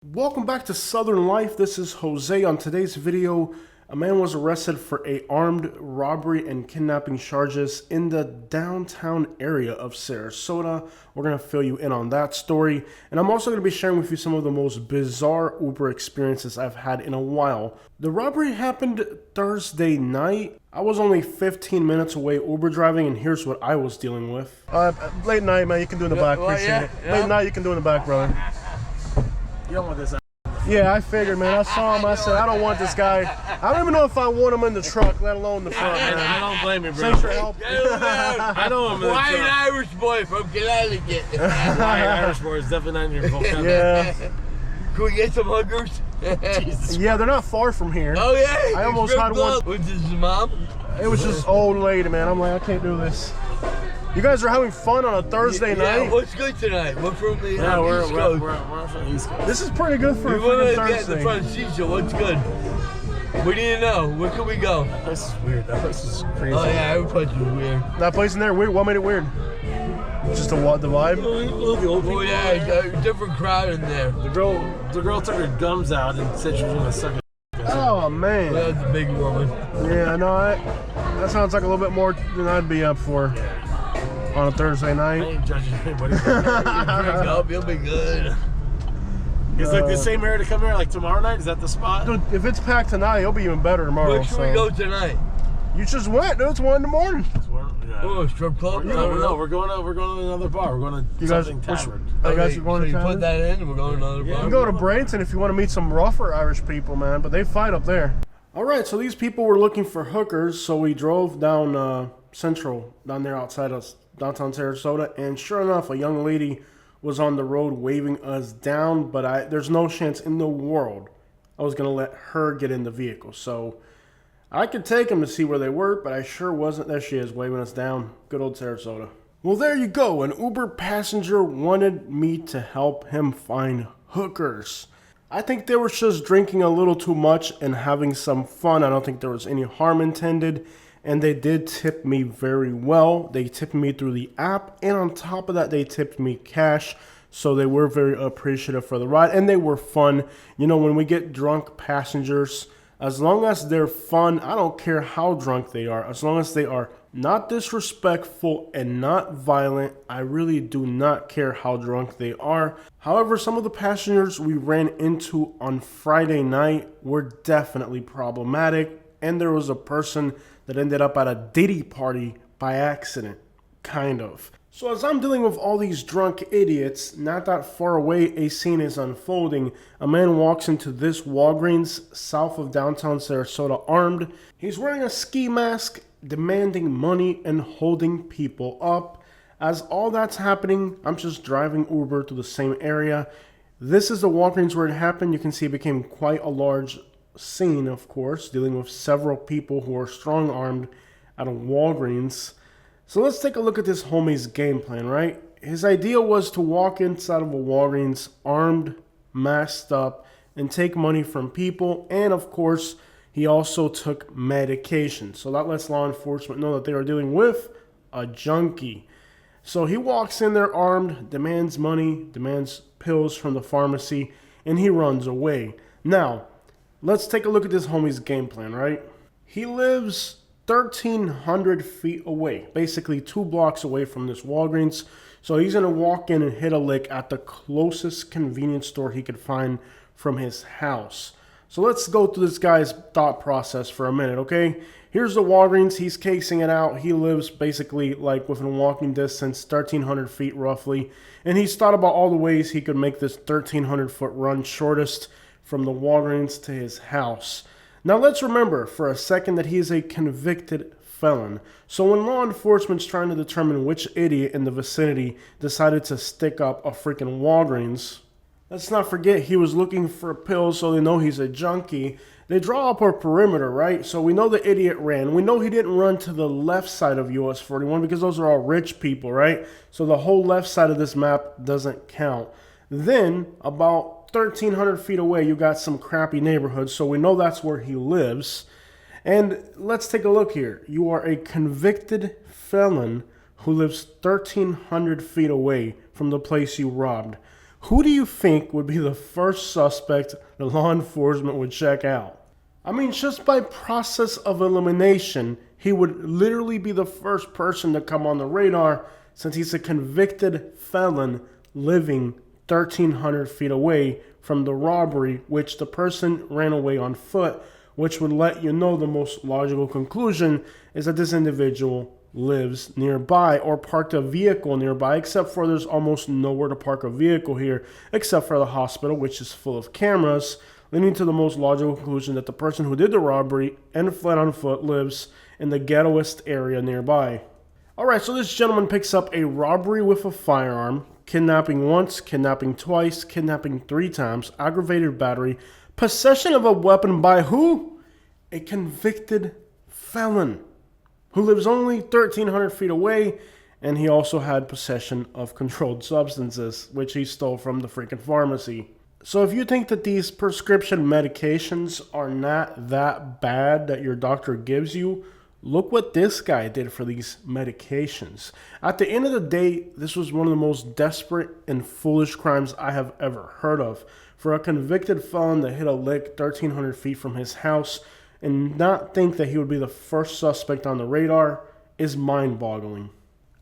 Welcome back to Southern Life. This is Jose. On today's video, a man was arrested for a armed robbery and kidnapping charges in the downtown area of Sarasota. We're going to fill you in on that story. And I'm also going to be sharing with you some of the most bizarre Uber experiences I've had in a while. The robbery happened Thursday night. I was only 15 minutes away Uber driving, and here's what I was dealing with. Late night, man. You can do in the back. Appreciate it. Late night, you can do in the back, brother. You don't want this. Yeah, I figured, man. I saw him. I said, I don't want this guy. I don't even know if I want him in the truck, let alone the front, man. I don't blame you, bro. Thanks for help. I know him in the White truck. Irish boy from Connecticut. White Irish boy is definitely not in your vocabulary. Yeah. Can we get some hookers? Jesus. Yeah, they're not far from here. Oh yeah. I almost had one. Was this his mom? It was just old lady, man. I'm like, I can't do this. You guys are having fun on a Thursday night? Yeah, what's good tonight? We're from the Yeah, we're East Coast. from the East Coast. This is pretty good for We a want freaking to get in the Thursday. front seat, so what's good? We need to know. Where can we go? That place is weird. That place is crazy. Oh yeah, every place is weird. That place in there, weird. What made it weird? Just the vibe? All the old people. Oh yeah, a different crowd in there. The girl took her gums out and said she was gonna suck it. Oh, man. That's a big woman. Yeah, no, that sounds like a little bit more than I'd be up for on a Thursday I night. ain't judging anybody. Drink up, you'll be good. It's like the same area to come here like tomorrow night. Is that the spot? Dude, if it's packed tonight, it'll be even better tomorrow. Where should we go tonight? You just went, dude. It's 1 in the morning. Yeah. Oh, strip club? No, we're going to another bar. We're going to You guys, something tavern. you guys are going so to you Canada? put that in, we're going to another You bar. can go to Bradenton if you want to meet some rougher Irish people, man, but they fight up there. All right, so these people were looking for hookers, so we drove down Central, down there outside of downtown Sarasota, and sure enough, a young lady was on the road waving us down, but there's no chance in the world I was going to let her get in the vehicle. So I could take them to see where they were, but I sure wasn't. There she is, waving us down. Good old Sarasota. Well, there you go. An Uber passenger wanted me to help him find hookers. I think they were just drinking a little too much and having some fun. I don't think there was any harm intended. And they did tip me very well. They tipped me through the app. And on top of that, they tipped me cash. So they were very appreciative for the ride. And they were fun. You know, when we get drunk passengers, as long as they're fun, I don't care how drunk they are. As long as they are not disrespectful and not violent, I really do not care how drunk they are. However, some of the passengers we ran into on Friday night were definitely problematic. And there was a person that ended up at a Diddy party by accident, kind of. So as I'm dealing with all these drunk idiots, not that far away a scene is unfolding. A man walks into this Walgreens south of downtown Sarasota armed. He's wearing a ski mask, demanding money and holding people up. As all that's happening, I'm just driving Uber to the same area. This is the Walgreens where it happened. You can see it became quite a large scene, of course, dealing with several people who are strong-armed at a Walgreens. So let's take a look at this homie's game plan, right? His idea was to walk inside of a Walgreens armed, masked up, and take money from people. And of course, he also took medication. So that lets law enforcement know that they are dealing with a junkie. So he walks in there armed, demands money, demands pills from the pharmacy, and he runs away. Now, let's take a look at this homie's game plan, right? He lives 1,300 feet away, basically 2 blocks away from this Walgreens. So he's going to walk in and hit a lick at the closest convenience store he could find from his house. So let's go through this guy's thought process for a minute, okay? Here's the Walgreens. He's casing it out. He lives basically like within walking distance, 1,300 feet roughly. And he's thought about all the ways he could make this 1,300 foot run shortest from the Walgreens to his house. Now let's remember for a second that he is a convicted felon. So when law enforcement's trying to determine which idiot in the vicinity decided to stick up a freaking Walgreens, let's not forget he was looking for pills, so they know he's a junkie. They draw up a perimeter, right? So we know the idiot ran. We know he didn't run to the left side of US 41 because those are all rich people, right? So the whole left side of this map doesn't count. Then about 1,300 feet away, you got some crappy neighborhoods, so we know that's where he lives. And let's take a look here. You are a convicted felon who lives 1,300 feet away from the place you robbed. Who do you think would be the first suspect the law enforcement would check out? I mean, just by process of elimination, he would literally be the first person to come on the radar since he's a convicted felon living 1,300 feet away from the robbery, which the person ran away on foot, which would let you know the most logical conclusion is that this individual lives nearby or parked a vehicle nearby, except for there's almost nowhere to park a vehicle here except for the hospital, which is full of cameras, leading to the most logical conclusion that the person who did the robbery and fled on foot lives in the ghettoist area nearby. Alright, so this gentleman picks up a robbery with a firearm, kidnapping once, kidnapping twice, kidnapping 3 times, aggravated battery, possession of a weapon by who? A convicted felon who lives only 1,300 feet away, and he also had possession of controlled substances, which he stole from the freaking pharmacy. So if you think that these prescription medications are not that bad that your doctor gives you, look what this guy did for these medications. At the end of the day, this was one of the most desperate and foolish crimes I have ever heard of. For a convicted felon to hit a lick 1,300 feet from his house and not think that he would be the first suspect on the radar is mind-boggling.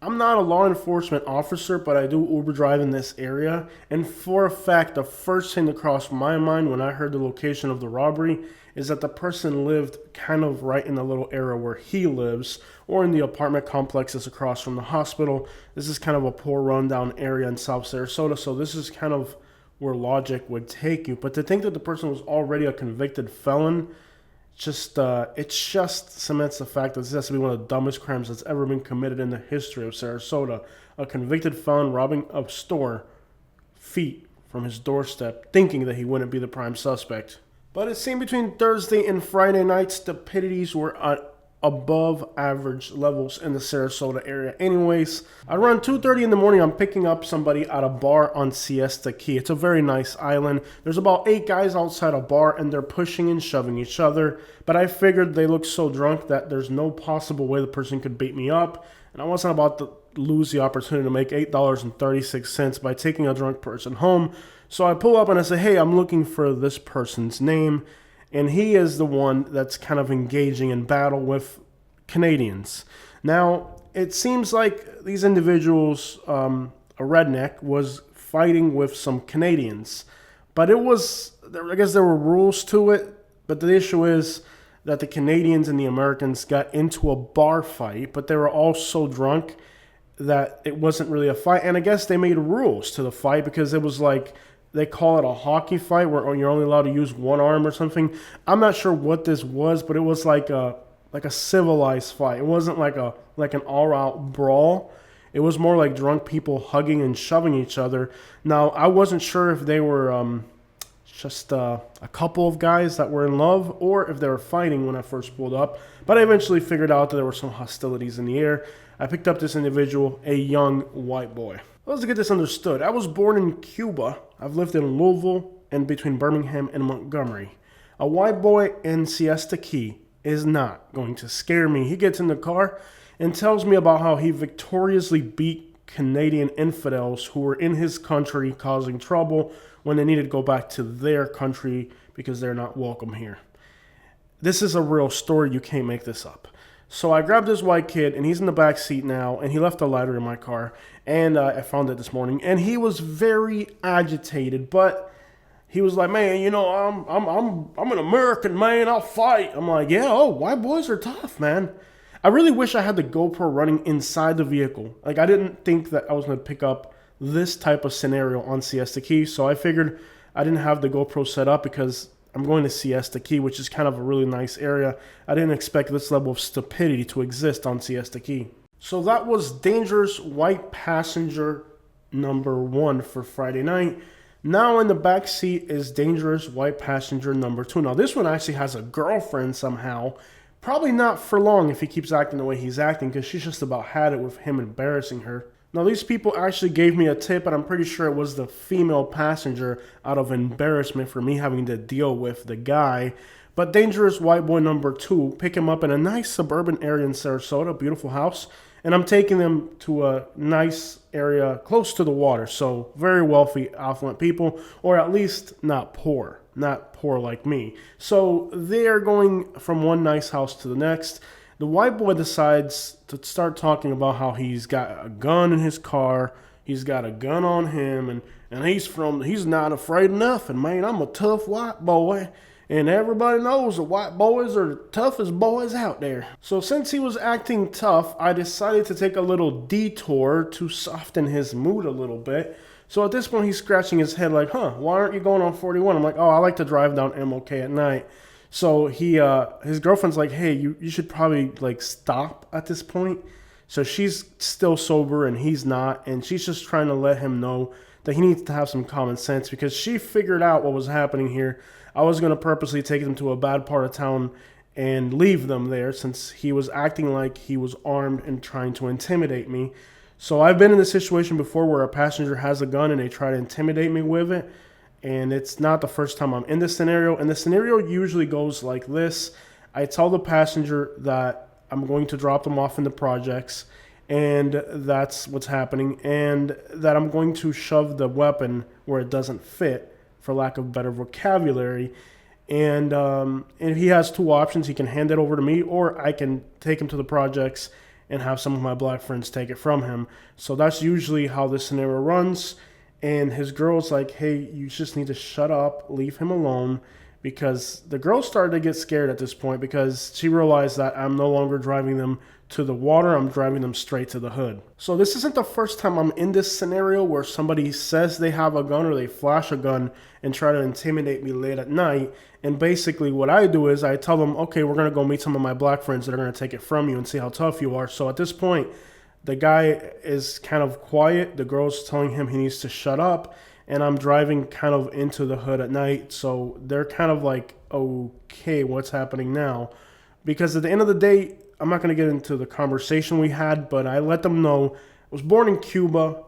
I'm not a law enforcement officer, but I do Uber drive in this area, and for a fact, the first thing that crossed my mind when I heard the location of the robbery is that the person lived kind of right in the little area where he lives, or in the apartment complexes across from the hospital. This is kind of a poor rundown area in South Sarasota, so this is kind of where logic would take you. But to think that the person was already a convicted felon, it just cements the fact that this has to be one of the dumbest crimes that's ever been committed in the history of Sarasota. A convicted felon robbing a store feet from his doorstep, thinking that he wouldn't be the prime suspect. But it seemed between Thursday and Friday night, stupidities were at above average levels in the Sarasota area. Anyways, around 2:30 in the morning, I'm picking up somebody at a bar on Siesta Key. It's a very nice island. There's about 8 guys outside a bar, and they're pushing and shoving each other. But I figured they look so drunk that there's no possible way the person could beat me up. And I wasn't about to lose the opportunity to make $8.36 by taking a drunk person home. So I pull up and I say, hey, I'm looking for this person's name. And he is the one that's kind of engaging in battle with Canadians. Now, it seems like these individuals, a redneck, was fighting with some Canadians. But I guess there were rules to it. But the issue is that the Canadians and the Americans got into a bar fight, but they were all so drunk that it wasn't really a fight. And I guess they made rules to the fight because it was like, they call it a hockey fight where you're only allowed to use one arm or something. I'm not sure what this was, but it was like a civilized fight. It wasn't like an all-out brawl. It was more like drunk people hugging and shoving each other. Now, I wasn't sure if they were just a couple of guys that were in love or if they were fighting when I first pulled up. But I eventually figured out that there were some hostilities in the air. I picked up this individual, a young white boy. Let's get this understood. I was born in Cuba. I've lived in Louisville and between Birmingham and Montgomery. A white boy in Siesta Key is not going to scare me. He gets in the car and tells me about how he victoriously beat Canadian infidels who were in his country causing trouble when they needed to go back to their country because they're not welcome here. This is a real story. You can't make this up. So I grabbed this white kid, and he's in the back seat now, and he left a lighter in my car, and I found it this morning, and he was very agitated, but he was like, man, you know, I'm an American, man, I'll fight. I'm like, yeah, white boys are tough, man. I really wish I had the GoPro running inside the vehicle. Like, I didn't think that I was going to pick up this type of scenario on Siesta Key, so I figured I didn't have the GoPro set up because I'm going to Siesta Key, which is kind of a really nice area. I didn't expect this level of stupidity to exist on Siesta Key. So that was dangerous white passenger number 1 for Friday night. Now in the back seat is dangerous white passenger number 2. Now this one actually has a girlfriend somehow. Probably not for long if he keeps acting the way he's acting, because she's just about had it with him embarrassing her. Now, these people actually gave me a tip, and I'm pretty sure it was the female passenger out of embarrassment for me having to deal with the guy. But dangerous white boy number 2, pick him up in a nice suburban area in Sarasota, beautiful house, and I'm taking them to a nice area close to the water. So very wealthy, affluent people, or at least not poor like me. So they're going from one nice house to the next. The white boy decides to start talking about how he's got a gun in his car. He's got a gun on him, and he's not afraid of nothing, man. I'm a tough white boy. And everybody knows the white boys are the toughest boys out there. So since he was acting tough, I decided to take a little detour to soften his mood a little bit. So at this point, he's scratching his head like, why aren't you going on 41? I'm like, oh, I like to drive down MLK at night. So his girlfriend's like, hey, you should probably like stop at this point. So she's still sober and he's not. And she's just trying to let him know that he needs to have some common sense because she figured out what was happening here. I was going to purposely take them to a bad part of town and leave them there since he was acting like he was armed and trying to intimidate me. So I've been in this situation before where a passenger has a gun and they try to intimidate me with it. And it's not the first time I'm in this scenario. And the scenario usually goes like this. I tell the passenger that I'm going to drop them off in the projects, and that's what's happening, and that I'm going to shove the weapon where it doesn't fit, for lack of better vocabulary. And if he has two options, he can hand it over to me, or I can take him to the projects and have some of my black friends take it from him. So that's usually how this scenario runs. And his girl's like, hey, you just need to shut up, leave him alone, because the girl started to get scared at this point because she realized that I'm no longer driving them to the water, I'm driving them straight to the hood. So this isn't the first time I'm in this scenario where somebody says they have a gun or they flash a gun and try to intimidate me late at night. And basically what I do is I tell them, okay, we're going to go meet some of my black friends that are going to take it from you and see how tough you are. So at this point, the guy is kind of quiet. The girl's telling him he needs to shut up. And I'm driving kind of into the hood at night. So they're kind of like, okay, what's happening now? Because at the end of the day, I'm not going to get into the conversation we had, but I let them know I was born in Cuba.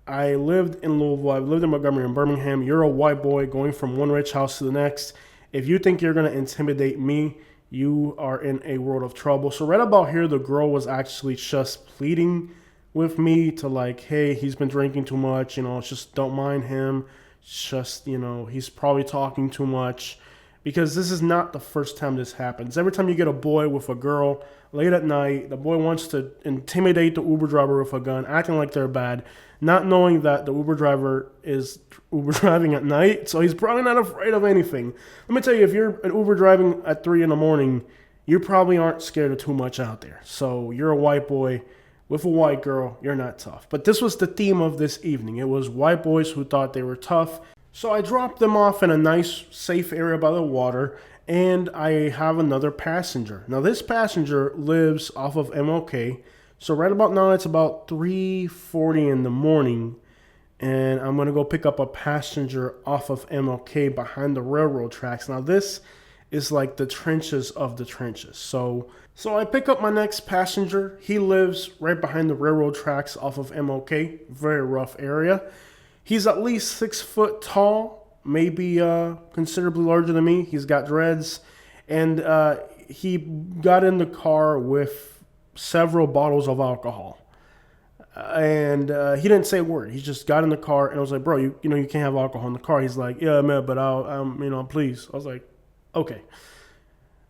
I lived in Louisville. I lived in Montgomery and Birmingham. You're a white boy going from one rich house to the next. If you think you're going to intimidate me, you are in a world of trouble. So right about here, the girl was actually just pleading with me to like, hey, he's been drinking too much. Just don't mind him. Just, he's probably talking too much. Because this is not the first time this happens. Every time you get a boy with a girl late at night, the boy wants to intimidate the Uber driver with a gun, acting like they're bad, not knowing that the Uber driver is Uber driving at night, so he's probably not afraid of anything. Let me tell you, if you're an Uber driving at 3 in the morning, you probably aren't scared of too much out there. So you're a white boy with a white girl, you're not tough. But this was the theme of this evening. It was white boys who thought they were tough. So I dropped them off in a nice, safe area by the water, and I have another passenger. Now, this passenger lives off of MLK. So right about now, it's about 3:40 in the morning, and I'm going to go pick up a passenger off of MLK behind the railroad tracks. Now, this is like the trenches of the trenches. So I pick up my next passenger. He lives right behind the railroad tracks off of MLK, very rough area. He's at least 6 foot tall, maybe considerably larger than me. He's got dreads, and he got in the car with several bottles of alcohol. And he didn't say a word. He just got in the car, and I was like, bro, you can't have alcohol in the car. He's like, yeah, man, but I'll please. I was like, okay.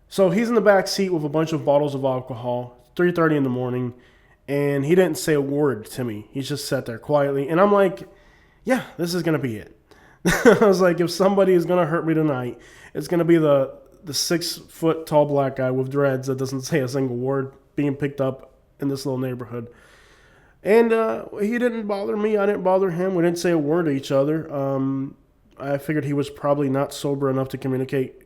So he's in the back seat with a bunch of bottles of alcohol, 3:30 in the morning, and he didn't say a word to me. He just sat there quietly, and I'm like, yeah, this is going to be it. I was like, if somebody is going to hurt me tonight, it's going to be the 6 foot tall black guy with dreads that doesn't say a single word being picked up in this little neighborhood. And he didn't bother me. I didn't bother him. We didn't say a word to each other. I figured he was probably not sober enough to communicate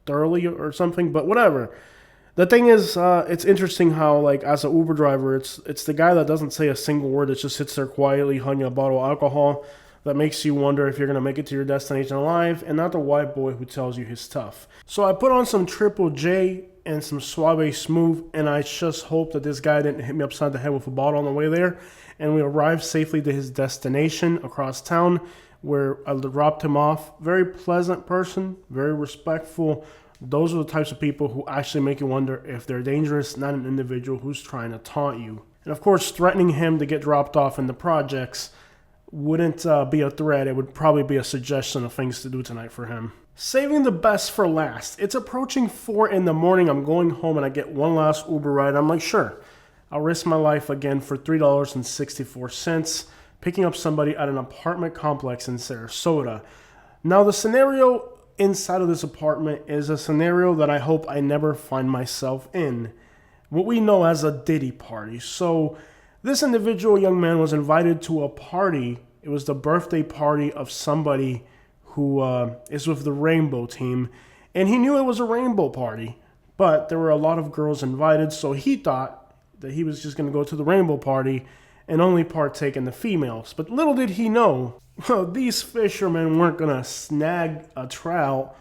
thoroughly or something, but whatever. The thing is, it's interesting how, like, as an Uber driver, it's the guy that doesn't say a single word, that just sits there quietly hugging a bottle of alcohol, that makes you wonder if you're going to make it to your destination alive, and not the white boy who tells you he's tough. So I put on some Triple J and some Suave Smooth, and I just hope that this guy didn't hit me upside the head with a bottle on the way there. And we arrived safely to his destination across town, where I dropped him off. Very pleasant person, very respectful. Those are the types of people who actually make you wonder if they're dangerous, not an individual who's trying to taunt you. And of course, threatening him to get dropped off in the projects wouldn't be a threat. It would probably be a suggestion of things to do tonight for him. Saving the best for last. It's approaching 4 in the morning. I'm going home and I get one last Uber ride. I'm like, sure, I'll risk my life again for $3.64, picking up somebody at an apartment complex in Sarasota. Now, the scenario inside of this apartment is a scenario that I hope I never find myself in. What we know as a Diddy party. So this individual young man was invited to a party. It was the birthday party of somebody who is with the Rainbow team. And he knew it was a rainbow party, but there were a lot of girls invited. So he thought that he was just going to go to the rainbow party and only partake in the females. But little did he know, these fishermen weren't going to snag a trout.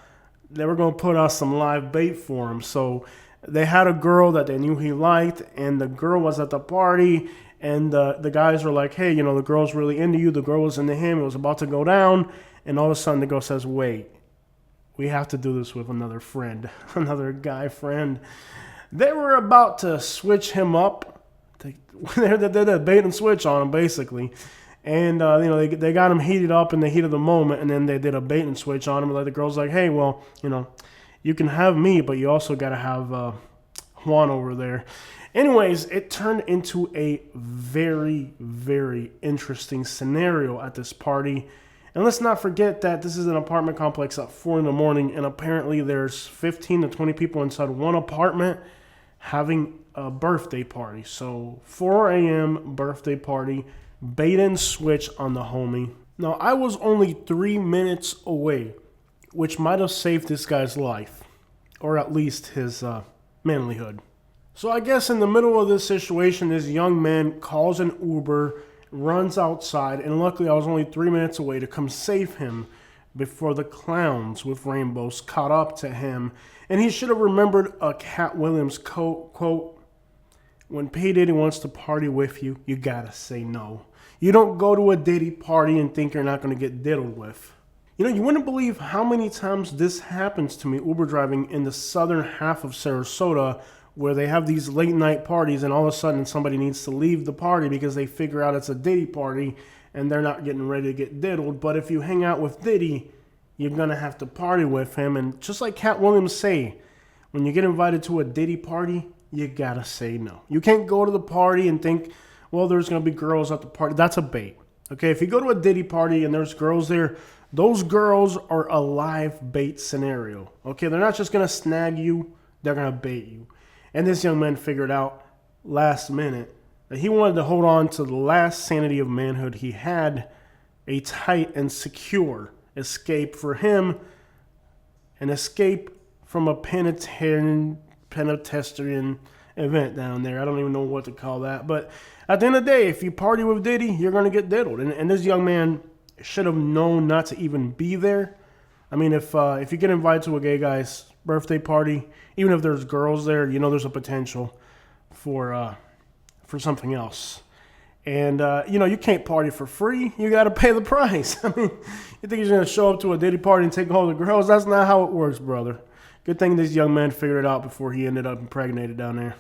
They were going to put out some live bait for him. So they had a girl that they knew he liked, and the girl was at the party, and the guys were like, hey, the girl's really into you. The girl was into him. It was about to go down, and all of a sudden the girl says, wait, we have to do this with another friend, another guy friend. They were about to switch him up. They did a bait and switch on him, basically. And, they got him heated up in the heat of the moment, and then they did a bait and switch on him. And the girl's like, hey, well, you can have me, but you also got to have Juan over there. Anyways, it turned into a very, very interesting scenario at this party. And let's not forget that this is an apartment complex at 4 in the morning, and apparently there's 15 to 20 people inside one apartment having a birthday party. So 4 a.m. birthday party, bait and switch on the homie. Now, I was only 3 minutes away, which might have saved this guy's life, or at least his manlyhood. So I guess in the middle of this situation, this young man calls an Uber, runs outside, and luckily I was only 3 minutes away to come save him before the clowns with rainbows caught up to him. And he should have remembered a Cat Williams quote, when P. Diddy wants to party with you, you gotta say no. You don't go to a Diddy party and think you're not going to get diddled with. You wouldn't believe how many times this happens to me Uber driving in the southern half of Sarasota, where they have these late night parties and all of a sudden somebody needs to leave the party because they figure out it's a Diddy party and they're not getting ready to get diddled. But if you hang out with Diddy, you're going to have to party with him. And just like Cat Williams say, when you get invited to a Diddy party, you got to say no. You can't go to the party and think, well, there's going to be girls at the party. That's a bait. Okay, if you go to a Diddy party and there's girls there, those girls are a live bait scenario. Okay, they're not just going to snag you, they're going to bait you. And this young man figured out last minute that he wanted to hold on to the last sanity of manhood he had, a tight and secure escape for him, an escape from a penitentiary event down there. I don't even know what to call that. But at the end of the day, if you party with Diddy, you're going to get diddled. And this young man should have known not to even be there. I mean, if you get invited to a gay guy's birthday party, even if there's girls there, there's a potential for something else. And, you can't party for free. You got to pay the price. I mean, you think he's going to show up to a Diddy party and take all the girls? That's not how it works, brother. Good thing this young man figured it out before he ended up impregnated down there.